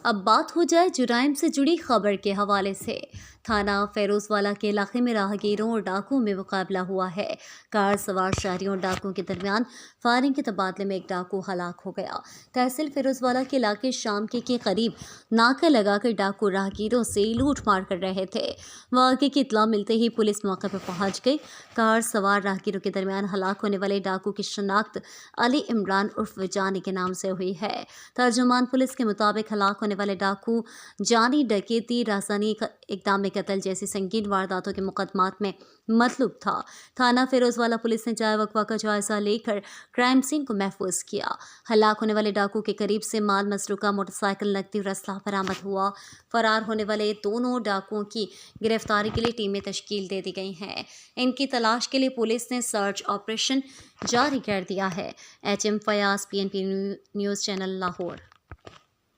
اب بات ہو جائے جرائم سے جڑی خبر کے حوالے سے۔ تھانہ فیروز والا کے علاقے میں راہگیروں اور ڈاکوؤں میں مقابلہ ہوا ہے۔ کار سوار شہریوں اور ڈاکوؤں کے درمیان فائرنگ کے تبادلے میں ایک ڈاکو ہلاک ہو گیا۔ تحصیل فیروز والا کے علاقے شام کے قریب ناکہ لگا کر ڈاکو راہگیروں سے لوٹ مار کر رہے تھے۔ واقعے کی اطلاع ملتے ہی پولیس موقع پر پہنچ گئی۔ کار سوار راہگیروں کے درمیان ہلاک ہونے والے ڈاکو کی شناخت علی عمران عرف جانی کے نام سے ہوئی ہے۔ ترجمان پولیس کے مطابق ہلاک ہونے والے ڈاکو جانی ڈکیتی، رہزنی، اقدام قتل جیسی سنگین وارداتوں کے مقدمات میں مطلوب تھا۔ تھانہ فیروز والا پولیس نے جائے وقفہ کا جائزہ لے کر کرائم سین کو محفوظ کیا۔ ہلاک ہونے والے ڈاکو کے قریب سے مال، مسروقہ موٹر سائیکل، نقدی اور اسلحہ برآمد ہوا۔ فرار ہونے والے دونوں ڈاکوؤں کی گرفتاری کے لیے ٹیمیں تشکیل دے دی گئی ہیں۔ ان کی تلاش کے لیے پولیس نے سرچ آپریشن جاری کر دیا ہے۔ HM Fayyaz, PNP news channel, Lahore.